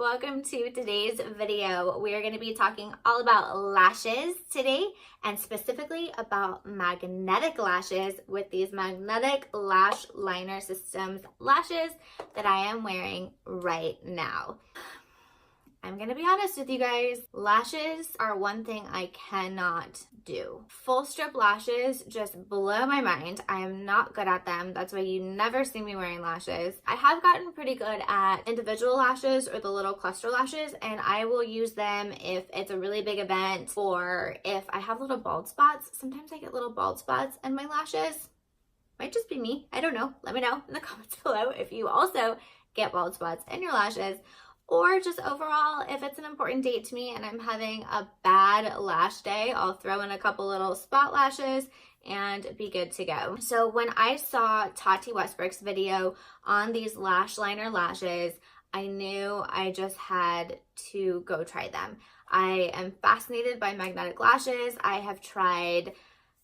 Welcome to today's video. We are going to be talking all about lashes today, and specifically about magnetic lashes with these magnetic LashLiner Systems lashes that I am wearing right now. I'm gonna be honest with you guys, lashes are one thing I cannot do. Full strip lashes just blow my mind. I am not good at them. That's why you never see me wearing lashes. I have gotten pretty good at individual lashes or the little cluster lashes, and I will use them if it's a really big event or if I have little bald spots. Sometimes I get little bald spots in my lashes. Might just be me. I don't know. Let me know in the comments below if you also get bald spots in your lashes. Or just overall, if it's an important date to me and I'm having a bad lash day, I'll throw in a couple little spot lashes and be good to go. So when I saw Tati Westbrook's video on these LashLiner lashes, I knew I just had to go try them. I am fascinated by magnetic lashes. I have tried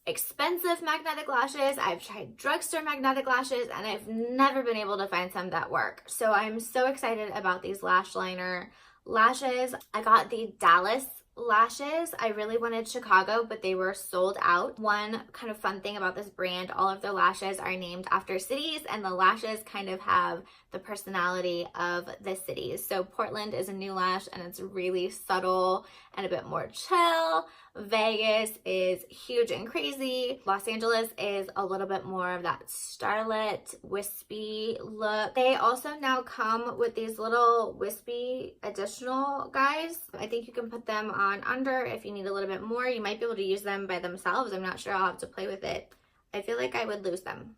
expensive magnetic lashes, I've tried drugstore magnetic lashes, and I've never been able to find some that work. So I'm so excited about these LashLiner lashes. I got the Dallas lashes. I really wanted Chicago, but they were sold out. One kind of fun thing about this brand, all of their lashes are named after cities, and the lashes kind of have the personality of the cities. So Portland is a new lash, and it's really subtle and a bit more chill. Vegas is huge and crazy. Los Angeles is a little bit more of that starlet, wispy look. They also now come with these little wispy additional guys. I think you can put them on under if you need a little bit more. You might be able to use them by themselves. I'm not sure. I'll have to play with it. I feel like I would lose them,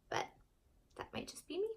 but that might just be me.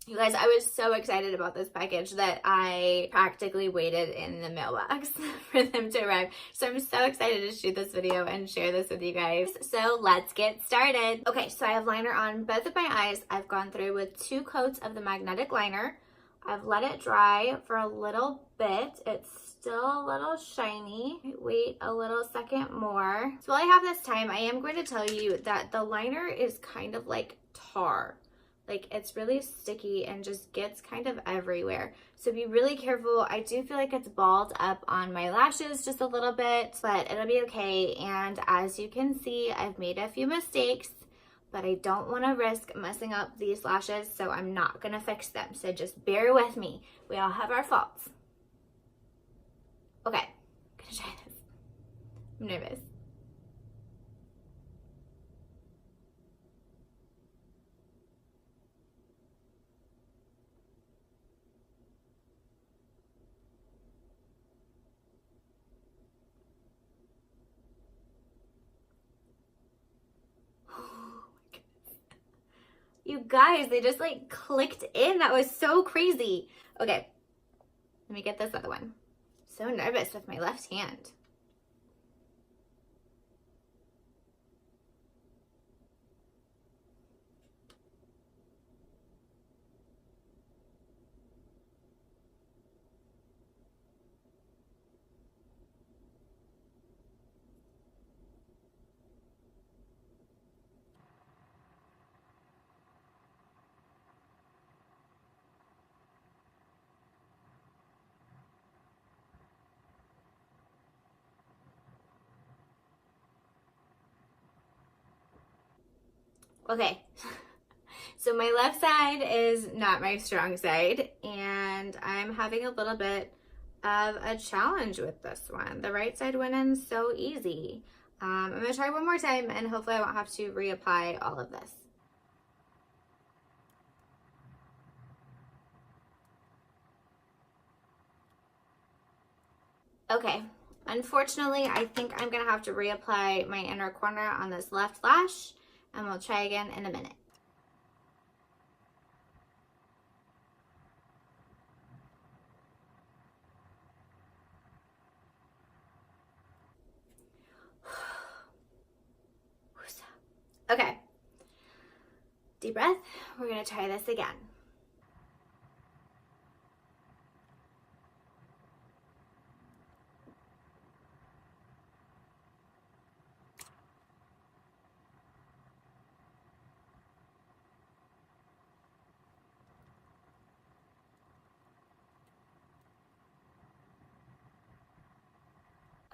You guys, I was so excited about this package that I practically waited in the mailbox for them to arrive. So I'm so excited to shoot this video and share this with you guys. So let's get started. Okay, so I have liner on both of my eyes. I've gone through with 2 coats of the magnetic liner. I've let it dry for a little bit. It's still a little shiny. Wait a little second more. So while I have this time, I am going to tell you that the liner is kind of like tar. Like, it's really sticky and just gets kind of everywhere. So be really careful. I do feel like it's balled up on my lashes just a little bit, but it'll be okay. And as you can see, I've made a few mistakes, but I don't want to risk messing up these lashes, so I'm not going to fix them. So just bear with me. We all have our faults. Okay, I'm going to try this. I'm nervous. You guys, they just like clicked in. That was so crazy. Okay, let me get this other one. So nervous with my left hand. Okay, so my left side is not my strong side, and I'm having a little bit of a challenge with this one. The right side went in so easy. I'm gonna try one more time, and hopefully I won't have to reapply all of this. Okay, unfortunately, I think I'm gonna have to reapply my inner corner on this left lash, and we'll try again in a minute. Okay, deep breath. We're gonna try this again.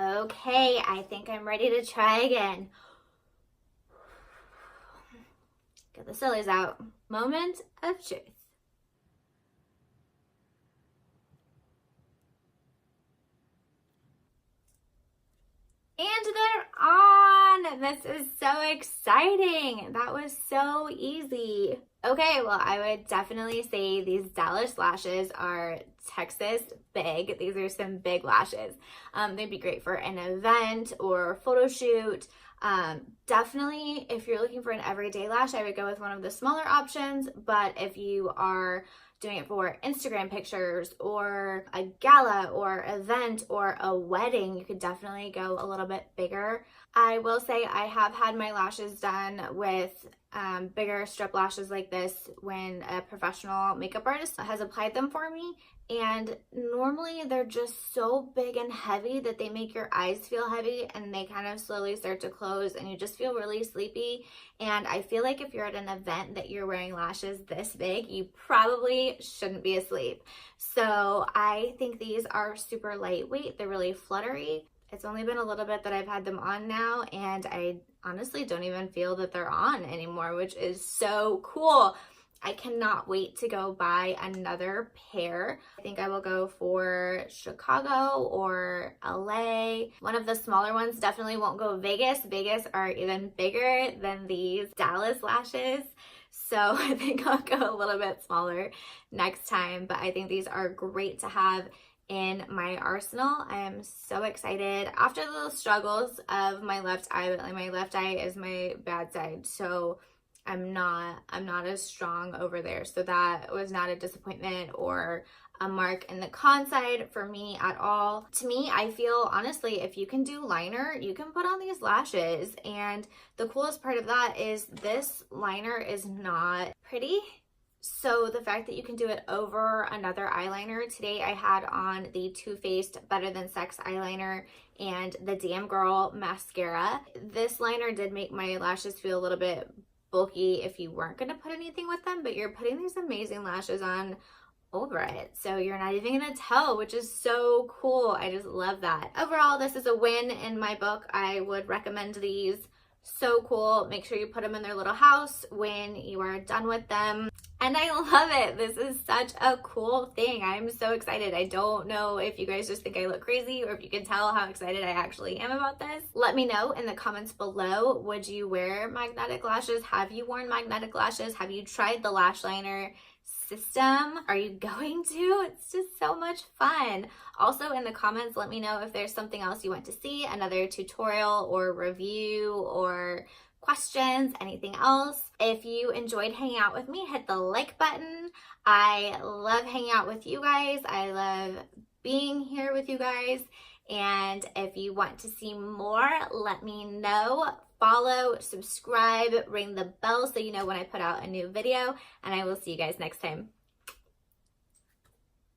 Okay, I think I'm ready to try again. Get the sillies out. Moment of truth. And they're on! This is so exciting. That was so easy. Okay, well, I would definitely say these Dallas lashes are Texas big. These are some big lashes. They'd be great for an event or photo shoot. Definitely, if you're looking for an everyday lash, I would go with one of the smaller options. But if you are doing it for Instagram pictures or a gala or event or a wedding, you could definitely go a little bit bigger. I will say I have had my lashes done with bigger strip lashes like this when a professional makeup artist has applied them for me, and normally they're just so big and heavy that they make your eyes feel heavy and they kind of slowly start to close and you just feel really sleepy. And I feel like if you're at an event that you're wearing lashes this big, you probably shouldn't be asleep. So I think these are super lightweight. They're really fluttery. It's only been a little bit that I've had them on now, and I honestly don't even feel that they're on anymore, which is so cool. I cannot wait to go buy another pair. I think I will go for Chicago or LA. One of the smaller ones, definitely won't go Vegas. Vegas are even bigger than these Dallas lashes. So I think I'll go a little bit smaller next time, but I think these are great to have in my arsenal. I am so excited after the struggles of my left eye. Like, my left eye is my bad side, so I'm not as strong over there. So that was not a disappointment or a mark in the con side for me at all. To me, I feel honestly, if you can do liner, you can put on these lashes. And the coolest part of that is this liner is not pretty. So the fact that you can do it over another eyeliner, today I had on the Too Faced Better Than Sex eyeliner and the Damn Girl mascara. This liner did make my lashes feel a little bit bulky if you weren't going to put anything with them, but you're putting these amazing lashes on over it, so you're not even gonna tell, which is so cool. I just love that. Overall, this is a win in my book. I would recommend these. So cool. Make sure you put them in their little house when you are done with them. And I love it. This is such a cool thing. I'm so excited. I don't know if you guys just think I look crazy or if you can tell how excited I actually am about this. Let me know in the comments below. Would you wear magnetic lashes? Have you worn magnetic lashes? Have you tried the LashLiner system? Are you going to? It's just so much fun. Also in the comments, let me know if there's something else you want to see, another tutorial or review or questions, anything else. If you enjoyed hanging out with me, hit the like button. I love hanging out with you guys. I love being here with you guys. And if you want to see more, let me know. Follow, subscribe, ring the bell so you know when I put out a new video, and I will see you guys next time.